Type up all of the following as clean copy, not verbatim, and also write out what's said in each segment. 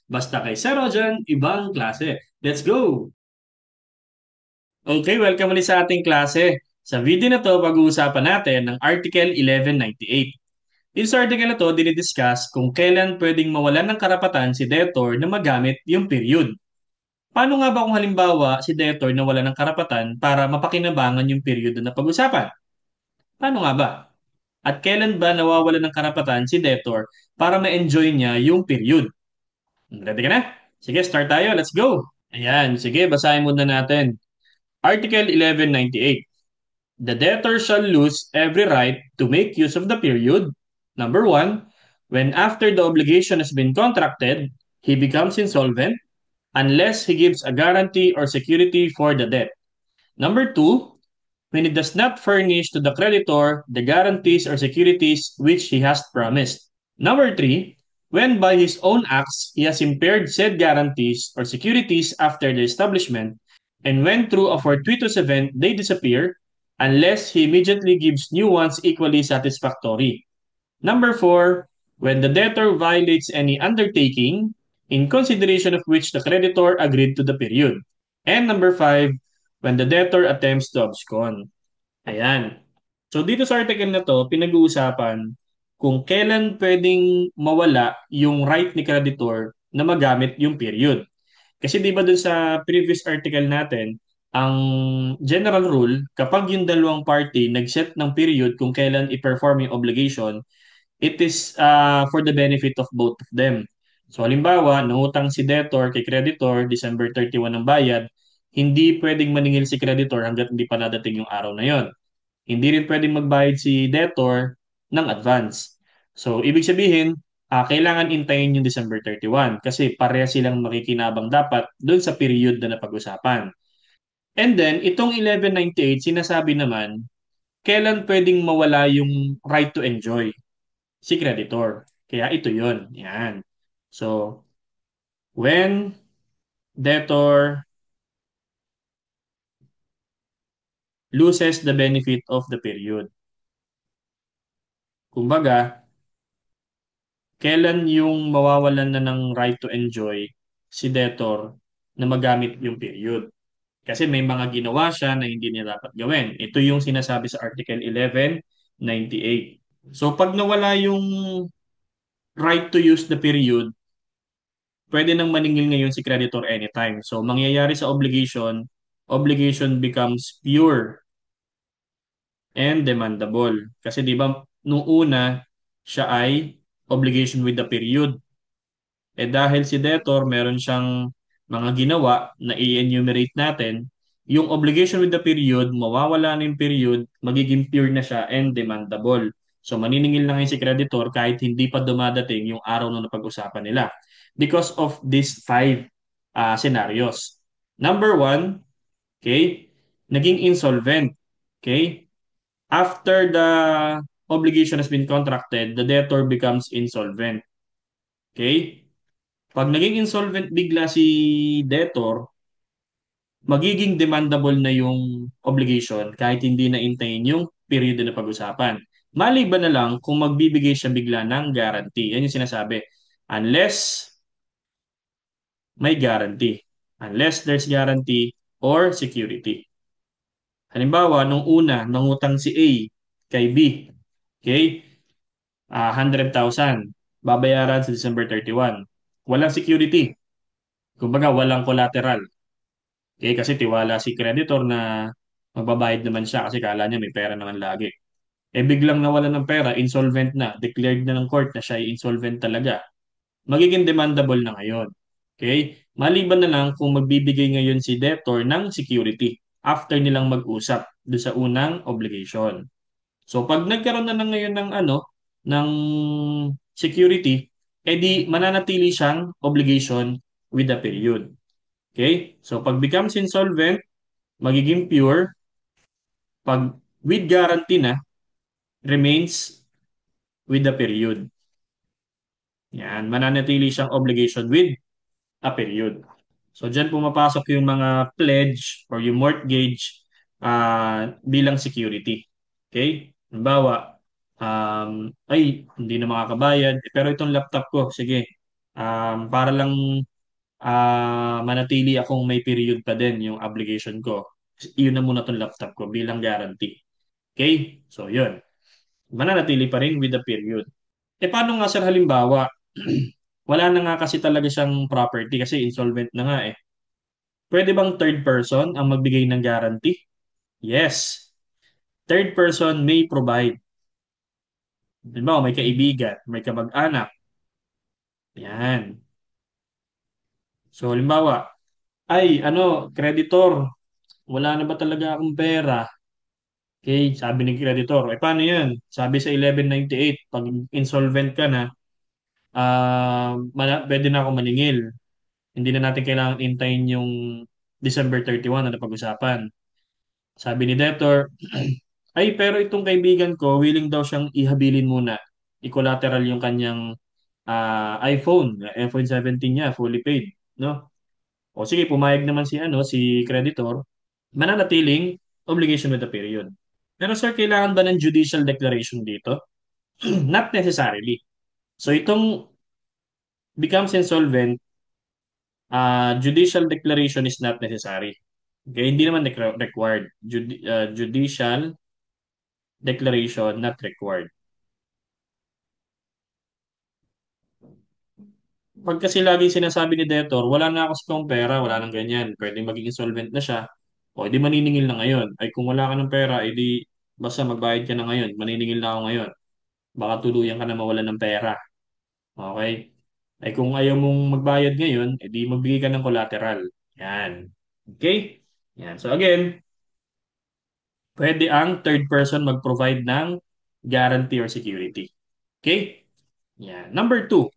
Basta kay Sir Rojan, ibang klase. Let's go! Okay, welcome ulit sa ating klase. Sa video na to, pag-uusapan natin ng Article 1198. Yung sa article na to, dinidiscuss kung kailan pwedeng mawalan ng karapatan si debtor na magamit yung period. Paano nga ba kung halimbawa si debtor na wala ng karapatan para mapakinabangan yung period na pag-usapan? Paano nga ba? At kailan ba nawawalan ng karapatan si debtor para ma-enjoy niya yung period? Ready ka na? Sige, start tayo. Let's go! Ayan, sige, basahin muna natin. Article 1198. The debtor shall lose every right to make use of the period. Number one, when after the obligation has been contracted, he becomes insolvent unless he gives a guarantee or security for the debt. Number two, when he does not furnish to the creditor the guarantees or securities which he has promised. Number three, when by his own acts he has impaired said guarantees or securities after the establishment, and when through a fortuitous event they disappear, unless he immediately gives new ones equally satisfactory. Number four, when the debtor violates any undertaking in consideration of which the creditor agreed to the period. And number five, when the debtor attempts to abscond. Ayan. So dito sa article na to, pinag-uusapan kung kailan pwedeng mawala yung right ni creditor na magamit yung period. Kasi di ba dun sa previous article natin, ang general rule, kapag yung dalawang party nag-set ng period kung kailan i-perform yung obligation, it is for the benefit of both of them. So halimbawa, nangutang si debtor kay creditor, December 31 ang bayad, hindi pwedeng maningil si creditor hanggat hindi pa nadating yung araw na yon. Hindi rin pwedeng magbayad si debtor ng advance. So, ibig sabihin, kailangan intayin yung December 31 kasi pareha silang makikinabang dapat doon sa period na napag-usapan. And then, itong 1198, sinasabi naman, kailan pwedeng mawala yung right to enjoy si creditor. Kaya ito yun. Yan. So, when debtor loses the benefit of the period. Kumbaga, kailan yung mawawalan na ng right to enjoy si debtor na magamit yung period. Kasi may mga ginawa siya na hindi niya dapat gawin. Ito yung sinasabi sa Article 1198. So pag nawala yung right to use the period, pwede nang maningil ngayon si creditor anytime. So mangyayari sa obligation, obligation becomes pure and demandable. Kasi di ba nung una siya ay obligation with the period. Dahil si debtor meron siyang mga ginawa na i-enumerate natin, yung obligation with the period, mawawala na yung period, magiging pure na siya and demandable. So maniningil na ngayon si creditor kahit hindi pa dumadating yung araw na napag-usapan nila. Because of these five scenarios. Number one, okay, naging insolvent. Okay? After the obligation has been contracted, the debtor becomes insolvent. Okay? Pag naging insolvent bigla si debtor, magiging demandable na yung obligation kahit hindi na intayin yung period na pag-usapan. Maliban na lang kung magbibigay siya bigla ng guarantee. Yan yung sinasabi. Unless may guarantee. Unless there's guarantee or security. Halimbawa, nung una, nangutang si A kay B. Okay? 100,000. Babayaran sa December 31. Walang security. Kumbaga, walang collateral. Okay, kasi tiwala si creditor na magbabayad naman siya kasi kala niya may pera naman lagi. Biglang nawalan ng pera, insolvent na, declared na ng court na siya ay insolvent talaga. Magiging demandable na ngayon. Okay? Maliban na lang kung magbibigay ngayon si debtor ng security after nilang mag-usap do sa unang obligation. So pag nagkaroon na ng ngayon ng ng security, edi mananatili siyang obligation with the period. Okay? So pag becomes insolvent, magiging pure. Pag with guarantee na, remains with the period. Yan, mananatili siyang obligation with a period. So dyan pumapasok yung mga pledge or yung mortgage bilang security. Okay? Halimbawa, ay, hindi na makakabayad. Pero itong laptop ko, sige, Para lang manatili akong may period pa din yung obligation ko. Yun na muna tong laptop ko bilang guarantee. Okay? So, yun. Mananatili pa rin with the period. Paano nga sir halimbawa, wala na nga kasi talaga siyang property kasi insolvent na nga eh. Pwede bang third person ang magbigay ng guarantee? Yes. Third person may provide. Halimbawa, may kaibigan, may kamag-anak. Yan. So, halimbawa, ay, ano, creditor, wala na ba talaga akong pera? Okay, sabi ni creditor, paano yan? Sabi sa 1198, pag insolvent ka na, pwede na ako maningil. Hindi na natin kailangan intayin yung December 31 na napag-usapan. Sabi ni debtor, ay pero itong kaibigan ko, willing daw siyang ihabilin muna. I-collateral yung kanyang iPhone 17 niya, fully paid. No? O sige, pumayag naman si creditor, mananatiling obligation with the period. Pero sir, kailangan ba ng judicial declaration dito? Not necessarily. So itong becomes insolvent, judicial declaration is not necessary. Okay, hindi naman required. Judicial declaration not required. Pag kasi laging sinasabi ni debtor, wala na ako sa tong pera, wala nang ganyan, pwedeng maging insolvent na siya, o edi maniningil na ngayon. Ay kung wala ka ng pera, edi basta magbayad ka na ngayon, maniningil na ako ngayon. Baka tuluyan ka na mawalan ng pera. Okay? Ay kung ayaw mong magbayad ngayon, edi magbigay ka ng collateral. Yan. Okay? Yan. So again, pwede ang third person mag-provide ng guarantee or security. Okay? Yan. Number two,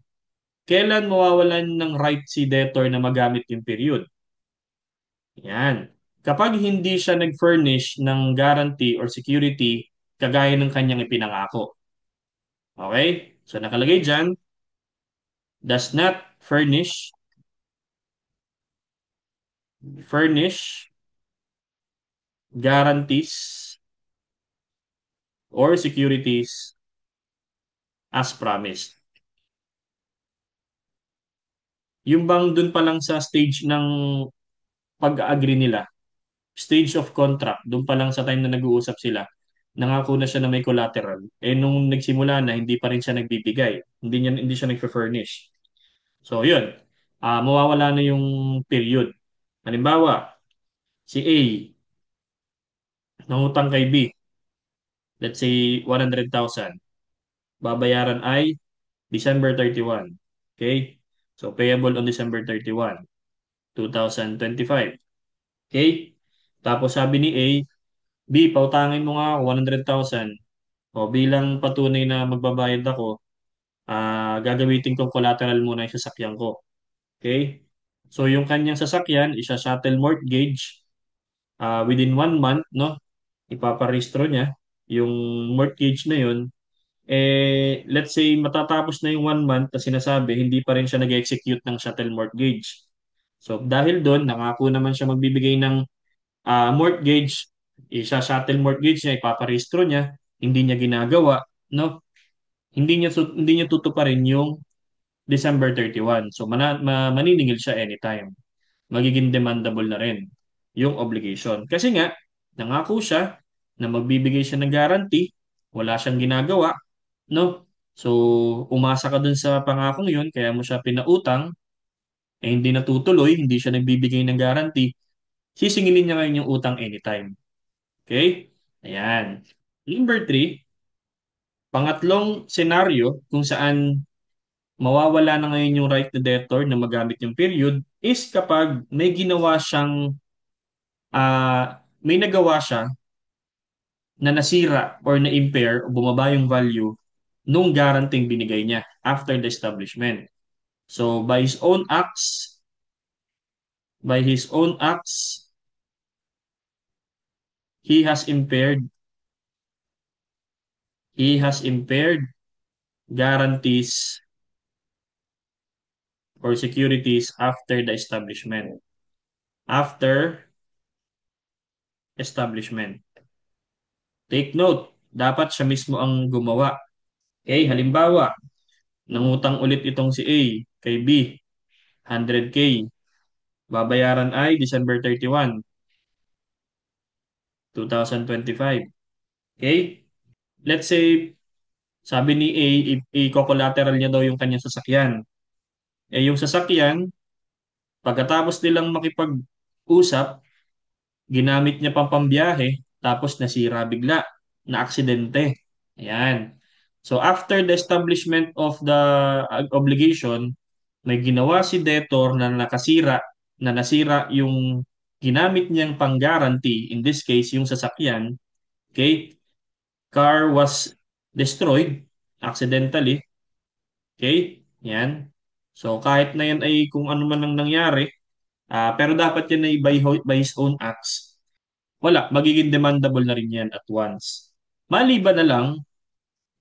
kailan mawawalan ng right si debtor na magamit yung period? Yan. Kapag hindi siya nag-furnish ng guarantee or security kagaya ng kanyang ipinangako. Okay? So nakalagay dyan, does not furnish guarantees or securities as promised. Yung bang dun pa lang sa stage ng pag-agree nila, stage of contract, dun pa lang sa time na nag-uusap sila, nangako na siya na may collateral. Nung nagsimula na, hindi pa rin siya nagbibigay. Hindi siya nag-furnish. So, yun. Mawawala na yung period. Halimbawa, si A, nangutang kay B, let's say 100,000. Babayaran ay December 31. Okay? So, payable on December 31, 2025. Okay? Tapos sabi ni A, B, pautangin mo nga ako 100,000. O bilang patunay na magbabayad ako, gagamitin kong collateral muna yung sasakyan ko. Okay? So yung kanyang sasakyan, isa-shuttle mortgage within 1 month, no? Ipaparehistro niya yung mortgage na yun. Let's say matatapos na yung 1 month na sinasabi, hindi pa rin siya nag-execute ng shuttle mortgage. So dahil doon, nangako naman siya magbibigay ng mortgage, isa-shuttle mortgage niya, ipaparehistro niya, hindi niya ginagawa, no? Hindi niya tutuparin yung December 31. So maniningil siya anytime. Magiging demandable na rin yung obligation. Kasi nga, nangako siya na magbibigay siya ng guarantee, wala siyang ginagawa, no? So, umasa ka dun sa pangakong yun, kaya mo siya pinautang, hindi natutuloy, hindi siya nagbibigay ng guarantee, sisingilin niya ngayon yung utang anytime. Okay? Ayan. Number three, pangatlong senaryo kung saan mawawala na ngayon yung right na debtor na magamit yung period is kapag may nagawa siya na nasira or na-impair o bumaba yung value nung guaranteeing binigay niya after the establishment. So by his own acts, he has impaired guarantees or securities after the establishment. After establishment. Take note, dapat siya mismo ang gumawa. Okay, halimbawa, nangutang ulit itong si A. kay B, 100K. Babayaran ay December 31, 2025. Okay? Let's say, sabi ni A, i-collateral niya daw yung kanyang sasakyan. Eh yung sasakyan, pagkatapos nilang makipag-usap, ginamit niya pang pambiyahe, tapos nasira bigla, na aksidente. Ayan. So after the establishment of the obligation, may ginawa si debtor na nasira yung ginamit niyang pang-guarantee, in this case, yung sasakyan, okay? Car was destroyed accidentally, okay? Yan. So kahit na yan ay kung ano man ang nangyari, pero dapat yan ay by his own acts. Wala, magiging demandable na rin yan at once. Maliban na lang,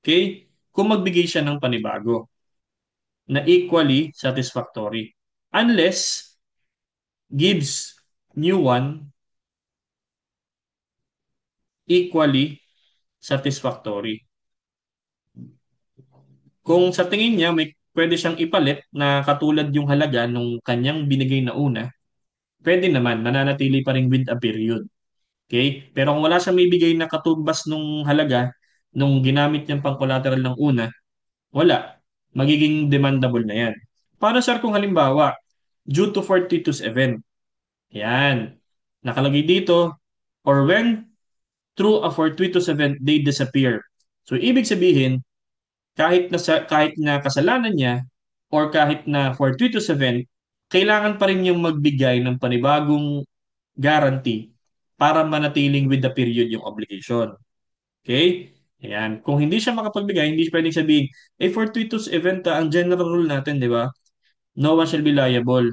okay, kung magbigay siya ng panibago na equally satisfactory. Unless gives new one equally satisfactory. Kung sa tingin niya may pwede siyang ipalit na katulad yung halaga nung kanyang binigay na una, pwede naman, mananatili pa rin with a period. Okay? Pero kung wala siyang may bigay na katumbas nung halaga nung ginamit niyang pang-collateral ng una, wala. Magiging demandable na yan. Para sir kung halimbawa, due to fortuitous event, yan, nakalagay dito, or when through a fortuitous event they disappear. So ibig sabihin, kahit na kasalanan niya or kahit na fortuitous event, kailangan pa rin yung magbigay ng panibagong guarantee para manatiling with the period yung obligation. Okay? Ayan. Kung hindi siya makapagbigay, hindi pwedeng sabihin, fortuitous event, ang general rule natin, di ba? No one shall be liable.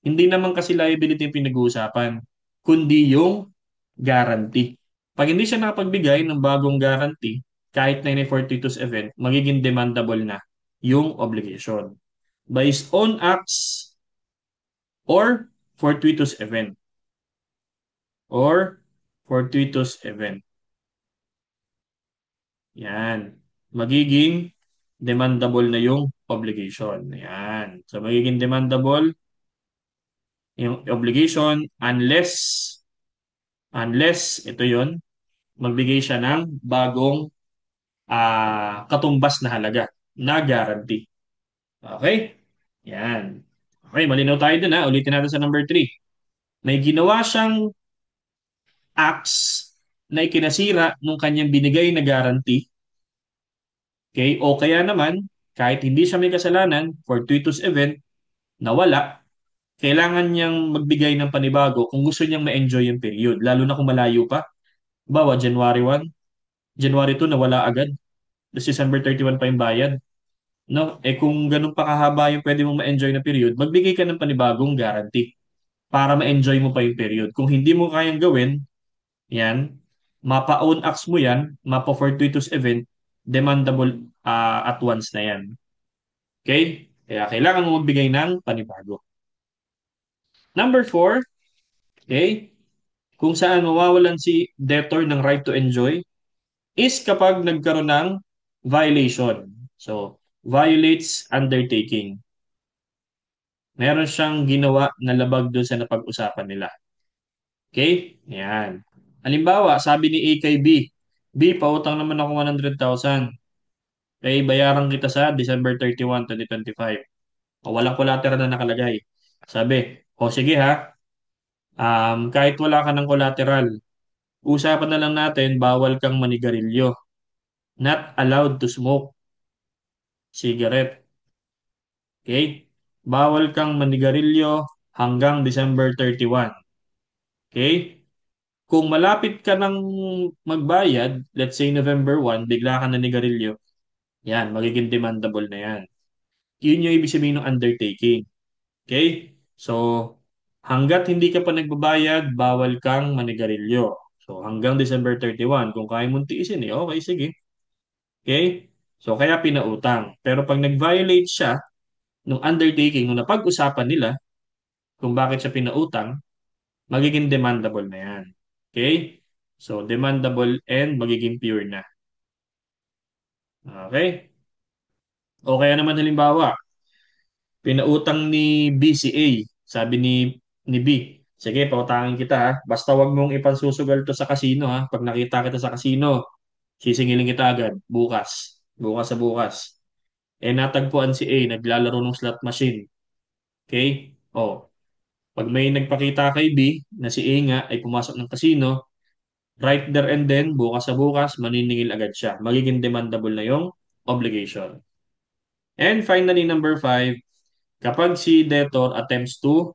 Hindi naman kasi liability yung pinag-uusapan, kundi yung guarantee. Pag hindi siya nakapagbigay ng bagong guarantee, kahit na in a fortuitous event, magiging demandable na yung obligation by his own acts or fortuitous event or fortuitous event. Yan. Magiging demandable na yung obligation. Yan. So magiging demandable yung obligation unless ito yon magbigay siya ng bagong katumbas na halaga na guarantee. Okay? Yan. Okay, malinaw tayo dun ha. Ulitin natin sa number 3. May ginawa siyang acts na ikinasira nung kanyang binigay na guarantee. Okay? O kaya naman, kahit hindi siya may kasalanan, fortuitous event, nawala, kailangan niyang magbigay ng panibago kung gusto niyang ma-enjoy yung period, lalo na kung malayo pa. Bawa, January 1, January 2, nawala agad. Tapos December 31 pa yung bayad. No? Eh kung ganun pa kahaba yung pwede mong ma-enjoy na period, magbigay ka ng panibagong guarantee para ma-enjoy mo pa yung period. Kung hindi mo kayang gawin, yan, mapa-own acts mo yan, mapa-fortuitous event, demandable at once na yan. Okay? Kaya kailangan mo magbigay ng panibago. Number 4, okay, kung saan mawawalan si debtor ng right to enjoy is kapag nagkaroon ng violation. So, violates undertaking. Meron siyang ginawa na labag doon sa napag-usapan nila. Okay? Yan. Halimbawa, sabi ni A kay B, B, pautang naman ako 100,000. Kaya bayaran kita sa December 31, 2025. O walang collateral na nakalagay. Sabi, o sige ha, kahit wala ka ng collateral, usapan na lang natin, bawal kang manigarilyo. Not allowed to smoke cigarette. Okay? Bawal kang manigarilyo hanggang December 31. Okay? Kung malapit ka ng magbayad, let's say November 1, bigla ka nanigarilyo, yan, magiging demandable na yan. Yun yung ibig sabihin ng undertaking. Okay? So, hanggat hindi ka pa nagbabayad, bawal kang manigarilyo. So, hanggang December 31, kung kaya mong tiisin, okay, sige. Okay? So, kaya pinautang. Pero pag nag-violate siya nung undertaking, nung napag-usapan nila kung bakit siya pinautang, magiging demandable na yan. Okay? So, demandable and magiging pure na. Okay? O kaya naman halimbawa, Pinautang ni B si A. Sabi ni B, sige, pautangin kita ha. Basta wag mong ipansusugal to sa casino ha. Pag nakita kita sa casino, sisingilin kita agad. Bukas. Bukas sa bukas. Eh, natagpuan si A, naglalaro ng slot machine. Okay? Oh, pag may nagpakita kay B na si A nga ay pumasok ng casino, right there and then, bukas sa bukas, maniningil agad siya. Magiging demandable na yung obligation. And finally, number five, kapag si debtor attempts to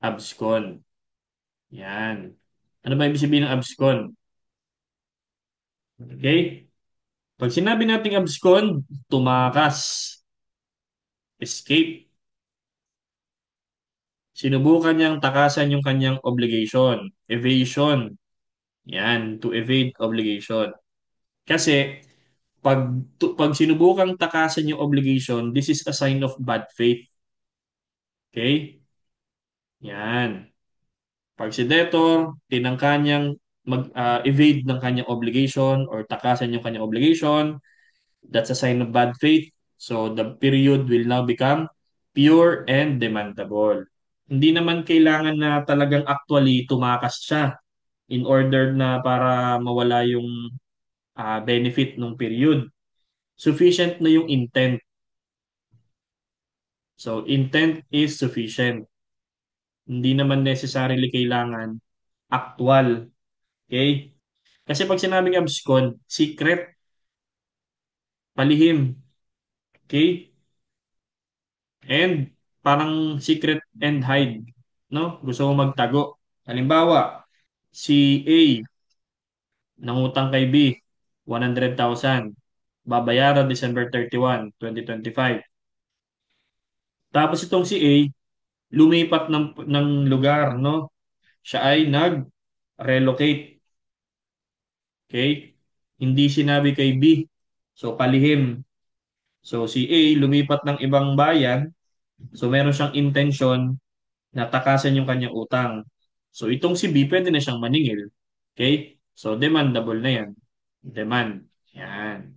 abscond. Yan. Ano ba ibig sabihin ng abscond? Okay? Pag sinabi nating abscond, tumakas, escape, sinubukan niyang takasan yung kanyang obligation, evasion. Yan, to evade obligation. Kasi pag sinubukang takasan yung obligation, this is a sign of bad faith. Okay? Yan. Pag si debtor, tinangka niyang mag-evade ng kanyang obligation or takasan yung kanyang obligation, that's a sign of bad faith. So the period will now become pure and demandable. Hindi naman kailangan na talagang actually tumakas siya in order na para mawala yung benefit ng period. Sufficient na yung intent. So intent is sufficient. Hindi naman necessarily kailangan actual. Okay? Kasi pag sinabing abscond, secret, palihim. Okay? And parang secret and hide. No? Gusto mo magtago. Halimbawa, si A nangutang kay B 100,000. Babayaran December 31, 2025. Tapos itong si A lumipat ng lugar, no? Siya ay nag-relocate. Okay? Hindi sinabi kay B. So palihim. So si A lumipat ng ibang bayan. So meron siyang intention na takasan yung kanyang utang. So itong si B pwede na siyang maningil. Okay? So demandable na yan. Demand. Yan.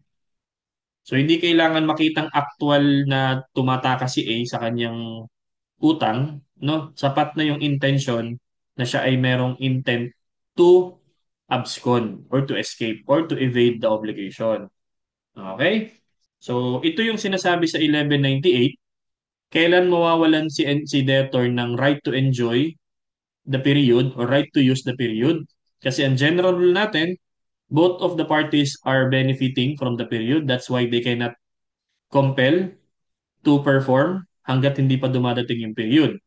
So hindi kailangan makitang actual na tumatakas si A sa kanyang utang, no? Sapat na yung intention na siya ay merong intent to abscond or to escape or to evade the obligation. Okay? So ito yung sinasabi sa 1198, kailan mawawalan si debtor ng right to enjoy the period or right to use the period? Kasi ang general rule natin, both of the parties are benefiting from the period. That's why they cannot compel to perform hanggat hindi pa dumadating yung period.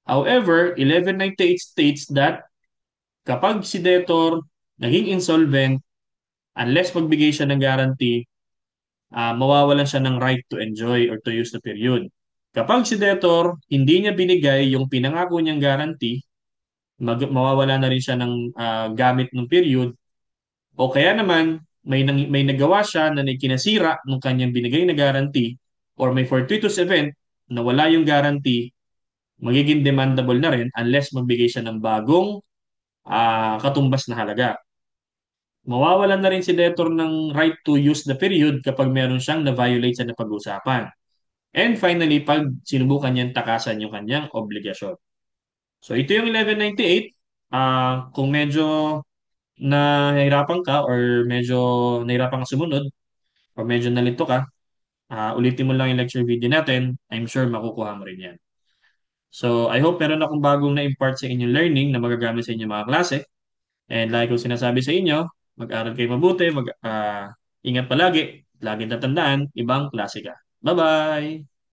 However, 1198 states that kapag si debtor naging insolvent, unless magbigay siya ng guarantee, mawawalan siya ng right to enjoy or to use the period. Kapag si debtor hindi niya binigay yung pinangako niyang guarantee, mawawala na rin siya ng gamit ng period o kaya naman may nagawa siya na kinasira ng kanyang binigay na guarantee or may fortuitous event na wala yung guarantee, magiging demandable na rin unless magbigay siya ng bagong katumbas na halaga. Mawawalan na rin si debtor ng right to use the period kapag meron siyang na-violate sa napag-usapan. And finally, pag sinubukan niyang takasan yung kanyang obligasyon. So ito yung 1198. Kung medyo nahihirapan ka or medyo nahihirapan ka sumunod or medyo nalito ka, ulitin mo lang yung lecture video natin. I'm sure makukuha mo rin yan. So I hope meron akong bagong na-impart sa inyong learning na magagamit sa inyong mga klase. And like kong sinasabi sa inyo, mag-aral kayo mabuti, ingat palagi, lagi tatandaan, ibang klase ka. Bye-bye!